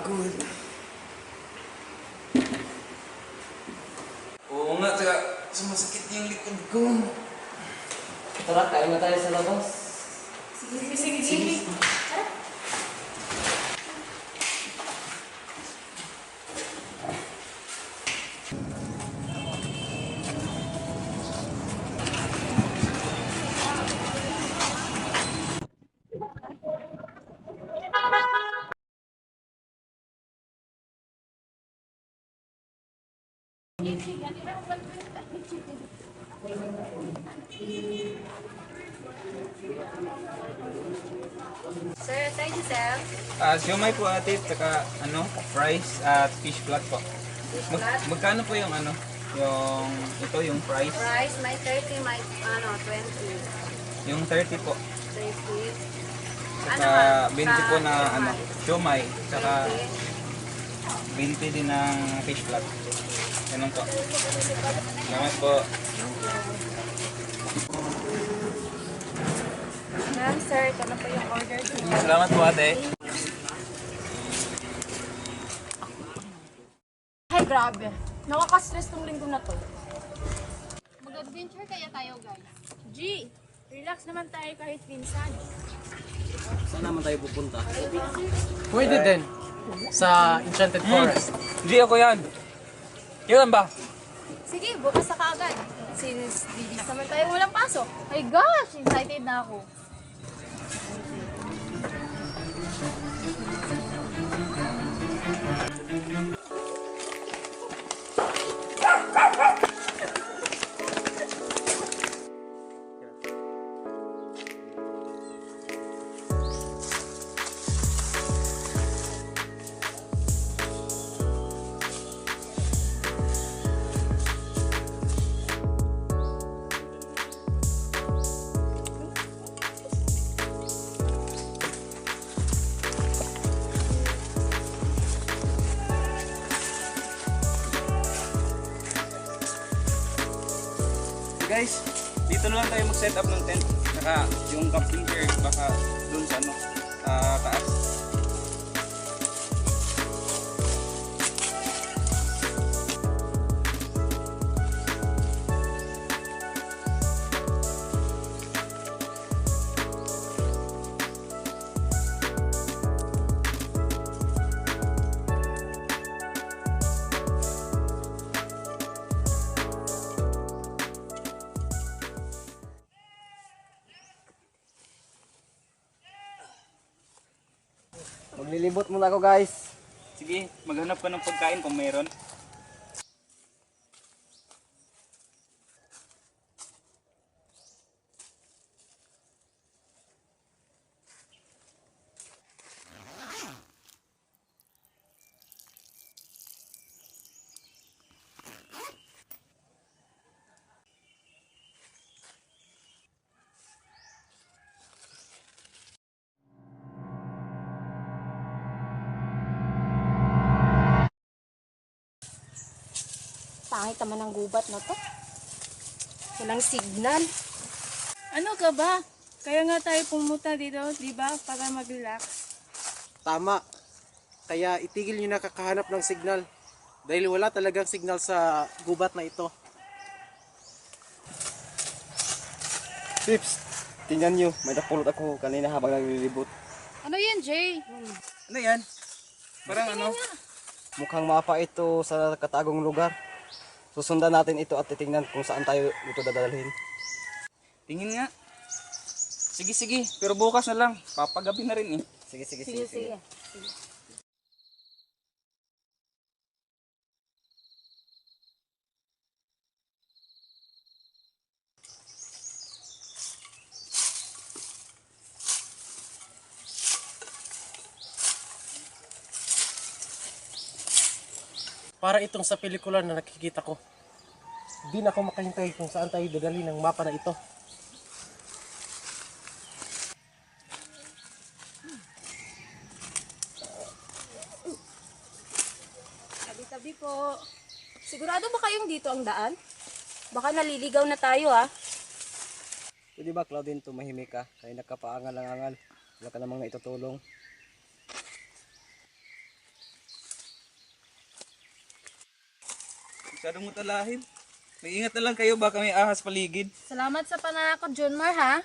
Pagod. Oo nga, tsaka sumasakit yung likod ko. Tara, kain na tayo sa labas. Sige. Sir, tayo sir. Siomay po ate, tsaka fries at fish flat po. Magkano po yung yung fries? Price, may 30, may 20. Yung 30 po. 30. Tsaka 20 po na siomay, tsaka 20. 20 din ng fish flat. Ganun po. Salamat po. Ma'am, sir, ito na po yung order niyo. Salamat po ate. Ay, grabe. Nakaka-stress tong linggo na to. Mag-adventure kaya tayo, guys. G, relax naman tayo kahit minsan. Saan naman tayo pupunta? Pwede din. Sa Enchanted Forest. Hindi ako yan. Yun ba? Sige, bukas na kaagad. Since bibis naman tayo walang pasok. My gosh, excited na ako. Guys, dito na lang tayo mag-set up ng tent. Saka yung camping chair baka doon sa taas. Maglilibot muna ako guys. Sige, maghanap ka ng pagkain kung mayroon. Pangit naman ang gubat na to. Walang signal. Ano ka ba? Kaya nga tayo pumunta dito, di ba? Para mag-relax. Tama. Kaya itigil nyo na kakahanap ng signal. Dahil wala talagang signal sa gubat na ito. Tips, tingnan nyo. May napulot ako kanina habang naglilibot. Ano yan, Jay? Ano yan? Parang Mukhang mapa ito sa katagong lugar. Susundan natin ito at titingnan kung saan tayo ito dadalhin. tingin nga. Sige, pero bukas na lang. Papagabi na rin eh. Sige. Para itong sa pelikula na nakikita ko. Di na ako makahintay kung saan tayo dadalhin ng mapa na ito. Tabi-tabi po. Sigurado ba kayong dito ang daan? Baka naliligaw na tayo ah. Pwede ba, Claudine, tumahimik ka? Kaya nakapaangal-angal. Wala ka namang naitutulong. Masyadong matalahin. Mag-ingat na lang kayo, baka may ahas paligid. Salamat sa pananakot, Junmar, ha?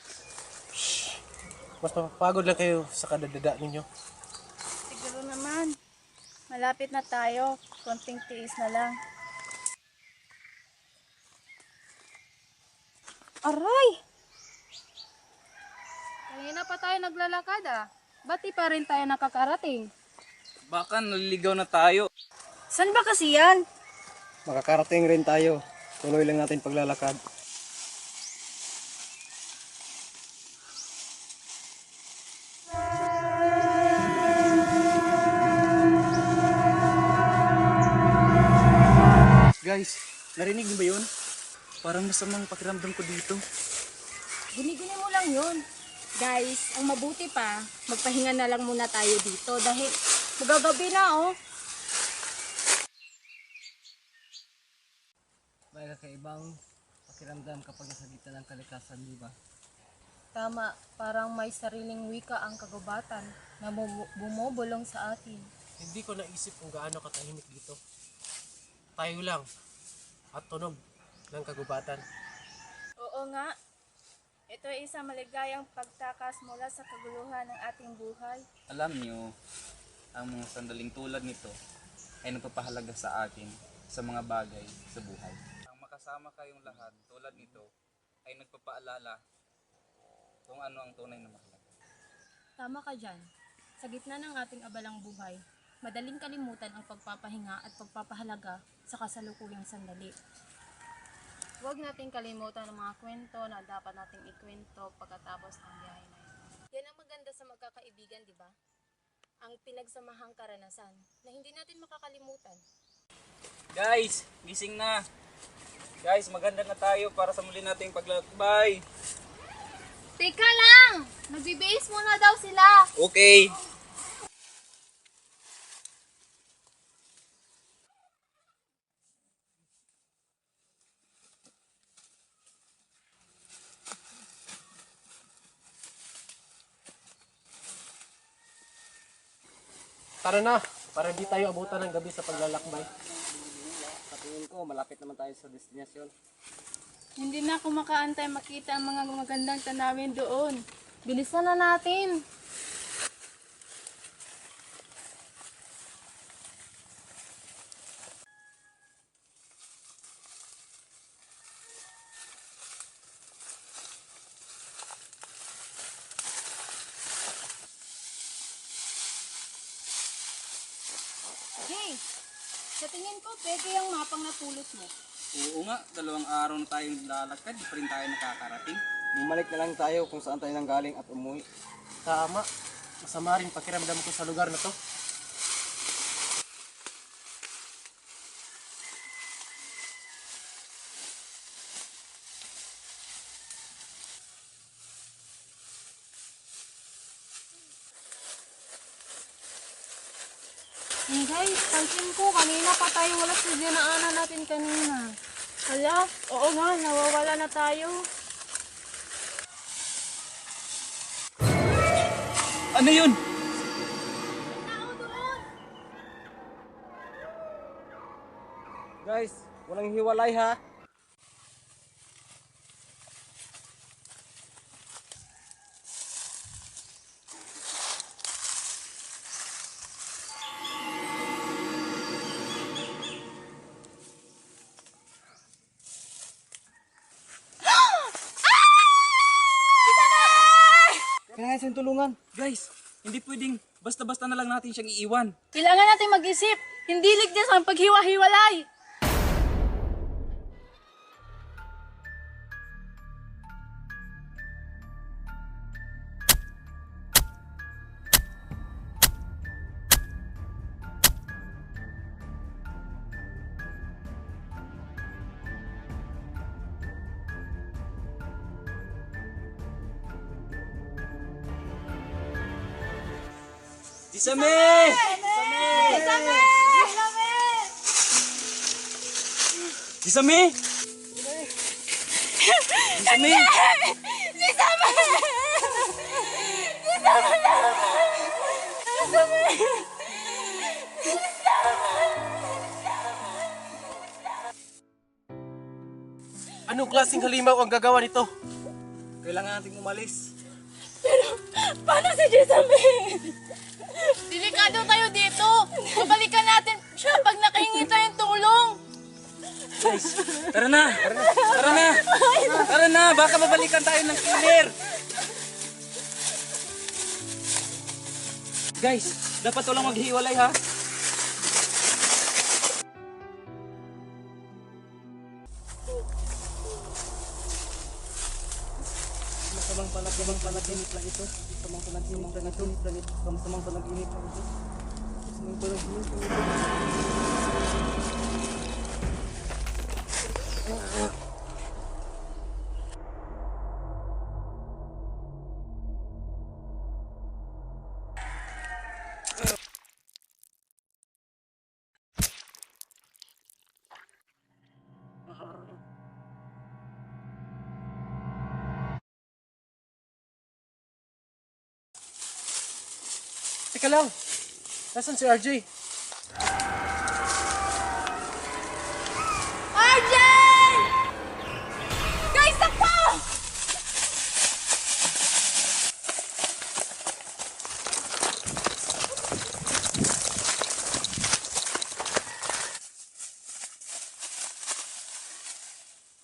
Mas mapapagod lang kayo sa kadadada ninyo. Siguro naman. Malapit na tayo. Konting tiis na lang. Aray! Kanina pa tayo naglalakad, ah. Ba't di pa rin tayo nakakarating? Baka naliligaw na tayo. San ba kasi yan? Makakarating rin tayo. Tuloy lang natin paglalakad. Guys, narinig niyo ba yun? Parang masamang pakiramdam ko dito. Guni-guni mo lang yun. Guys, ang mabuti pa, magpahinga na lang muna tayo dito dahil magagabi na, oh. May kakaibang pakiramdam kapag nasa gitna ng kalikasan, di ba? Tama, parang may sariling wika ang kagubatan na bumubulong sa atin. Hindi ko naisip kung gaano katahimik dito. Tayo lang at tunog ng kagubatan. Oo nga. Ito ay isang maligayang pagtakas mula sa kaguluhan ng ating buhay. Alam nyo, ang mga sandaling tulad nito ay nagpapahalaga sa atin sa mga bagay sa buhay. Ang makasama kayong lahat tulad nito ay nagpapaalala kung ano ang tunay na mahalaga. Tama ka dyan. Sa gitna ng ating abalang buhay, madaling kalimutan ang pagpapahinga at pagpapahalaga sa kasalukuyang sandali. Huwag nating kalimutan ang mga kwento na dapat nating ikwento pagkatapos ng biyahe na ito. Yan ang maganda sa magkakaibigan, di ba? Ang pinagsamahang karanasan na hindi natin makakalimutan. Guys, gising na! Guys, maganda na tayo para sa muli nating paglalakbay. Teka lang! Nagbe-base muna daw sila! Okay. Tara na, para di tayo abutan ng gabi sa paglalakbay. Sa tingin ko, malapit naman tayo sa destinasyon. Hindi na ako makaantay makita ang mga magandang tanawin doon. Bilisan na natin! Hey, sa tingin ko, pwede yung mapang napulot mo. Oo nga, 2 araw na tayong lalakad, di pa rin tayo nakakarating. Bumalik na lang tayo kung saan tayo nanggaling at umuwi. Tama, masama rin pakiramdam ko sa lugar na to. Hey guys, pansin ko, kanina pa tayo wala sa dinaanan natin kanina. Hala, oo nga, nawawala na tayo. Ano yun? Guys, walang hiwalay ha. Kailangan siyang tulungan. Guys, hindi pwedeng basta-basta na lang natin siyang iiwan. Kailangan natin mag-isip. Hindi ligtas ang paghiwa-hiwalay. Disame! Disame! Disame! Anong klaseng halimaw ang gagawa nito? Kailangan nating umalis. Paano si Jessamine? Delikado tayo dito. Babalikan natin siya pag nakahingi tayong tulong. Guys, tara na! Tara na! Tara na! Baka mabalikan tayo ng killer! Guys, dapat walang maghiwalay ha? Masamang panaginip lang ito. Masamang panaginip lang ito. Masamang panaginip lang ito. Masamang panaginip lang ito. Teka lang. Nasaan si RJ? RJ! Guys, takbo!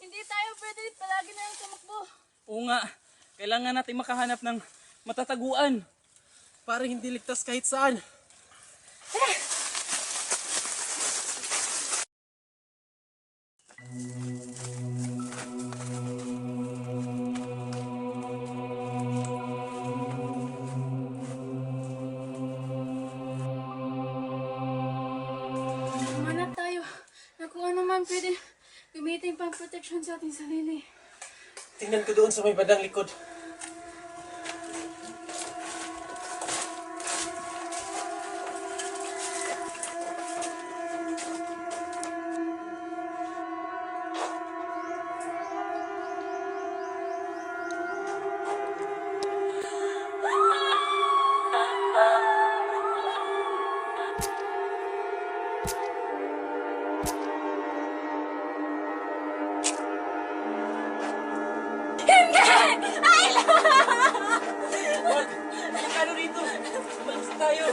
Hindi tayo pwede palagi na yung tumakbo. Oo nga, kailangan natin makahanap ng matataguan. Parang hindi ligtas kahit saan. Manap tayo na kung ano man pwede gamitin pang protection sa ating sarili. Tingnan ko doon sa may badang likod. Ano rito? Umalis tayo!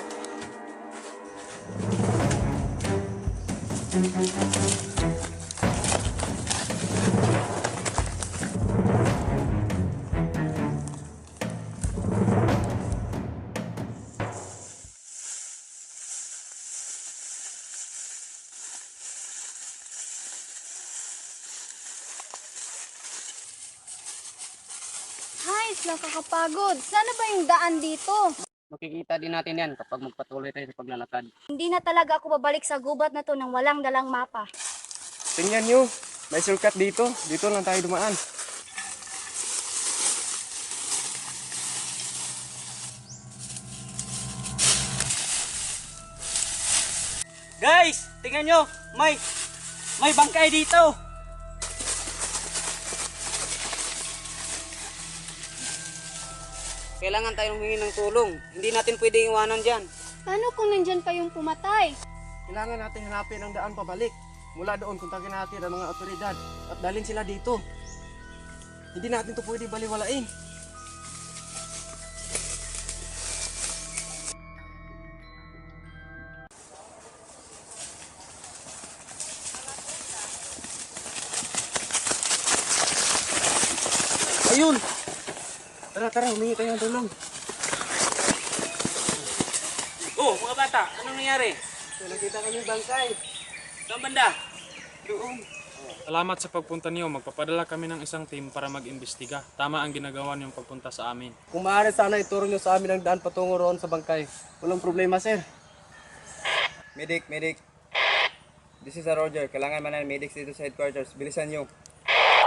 Guys, nakakapagod. Sana ba yung daan dito? Makikita din natin yan kapag magpatuloy tayo sa paglalakad. Hindi na talaga ako babalik sa gubat na to nang walang dalang mapa. Tingnan nyo. May shortcut dito. Dito lang tayo dumaan. Guys, tingnan nyo! May bangkay dito! Kailangan tayong humingi ng tulong. Hindi natin pwede iwanan dyan. Paano kung nandyan pa yung pumatay? Kailangan natin hanapin ang daan pabalik. Mula doon, kontakin natin ang mga otoridad at dalhin sila dito. Hindi natin to pwede baliwalain. Ayun! Tara, humingi tayo ng tulong. Oh, mga bata, anong nangyari? Nakita kami bangkay. Saan banda? Doon. Salamat sa pagpunta niyo. Magpapadala kami ng isang team para mag-imbestiga. Tama ang ginagawa niyong pagpunta sa amin. Kung maaari sana ituro nyo sa amin ang daan patungo roon sa bangkay. Walang problema, sir. Medic. This is a Roger. Kailangan man ng medics dito sa headquarters. Bilisan nyo.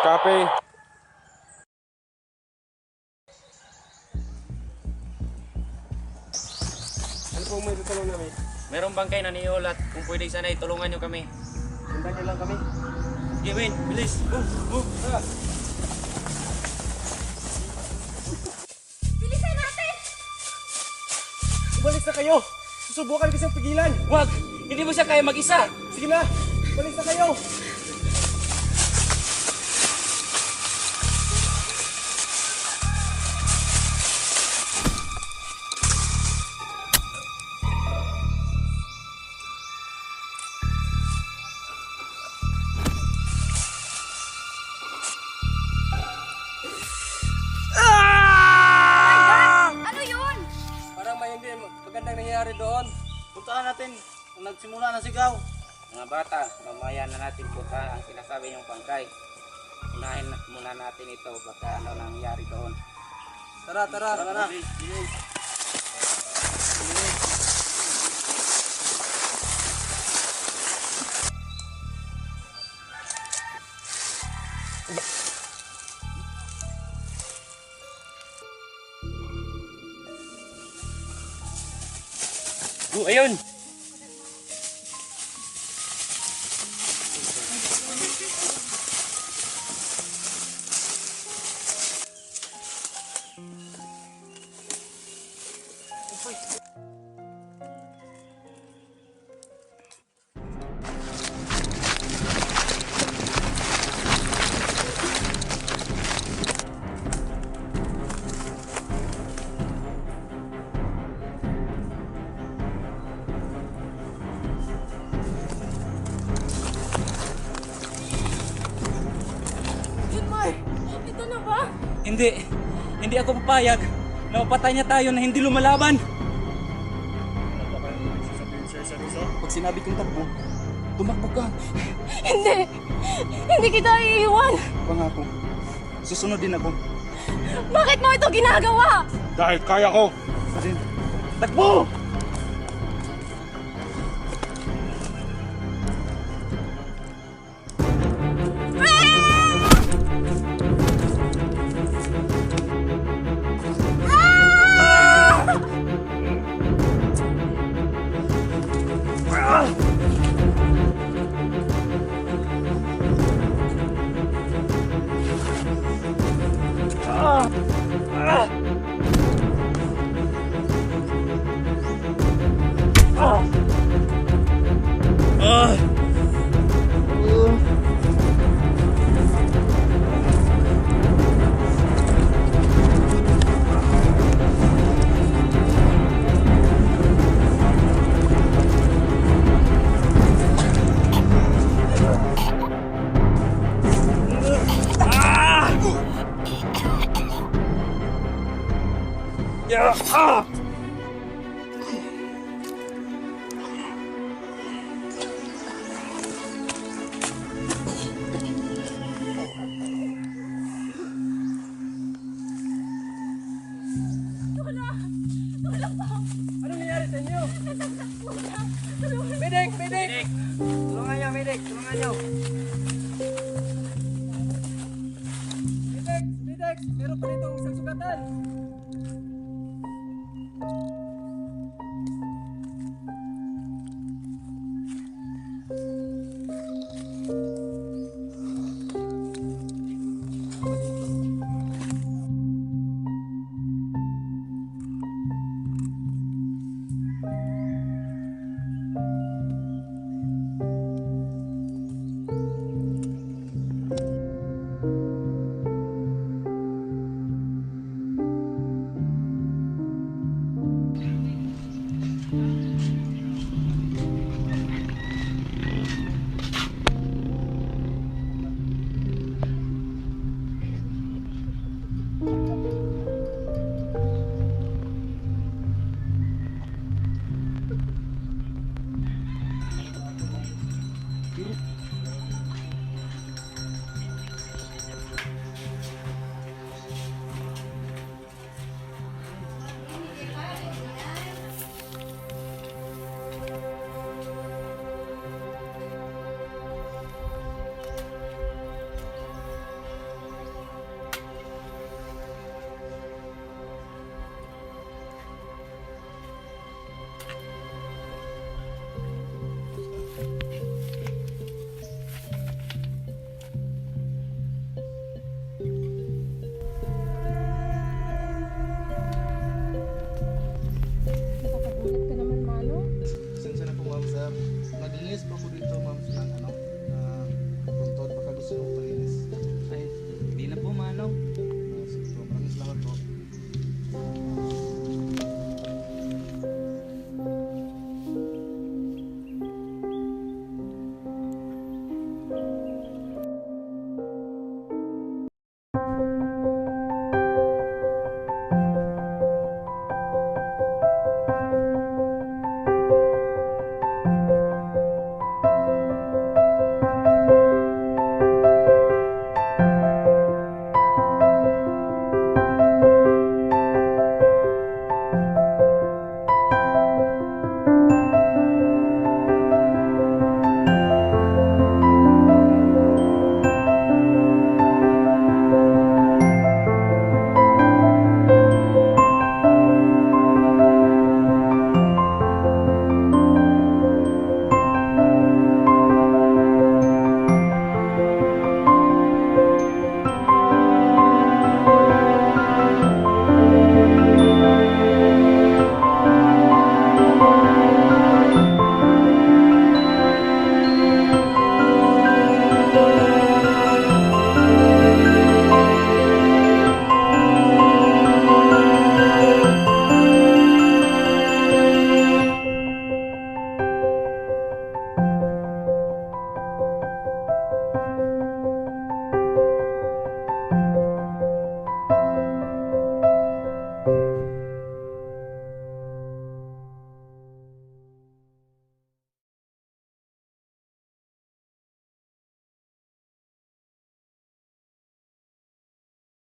Copy. Ano pong may tutulong namin? Merong bangkay na niulat. Kung pwede sana itulungan nyo kami. Sundan nyo lang kami. Sige, Wayne, bilis! Tara. Bilisan natin! Umalis na kayo! Susubukan ko siyang pigilan! Wag! Hindi mo siya kaya mag-isa! Sige na! Umalis na kayo! nagsimula na sigaw. Mga bata, mamaya na natin punta ang sinasabi niyong bangkay. Unahin muna natin ito, baka ano nangyari doon. Tara na. Ayun! Ito na ba? Hindi ako papayag na mapatay niya tayo na hindi lumalaban. Pag sinabi kong takbo, tumakbo ka. Hindi kita iiwan. Pangako, susunod din ako. Bakit mo ito ginagawa? Dahil kaya ko! Takbo! Ah!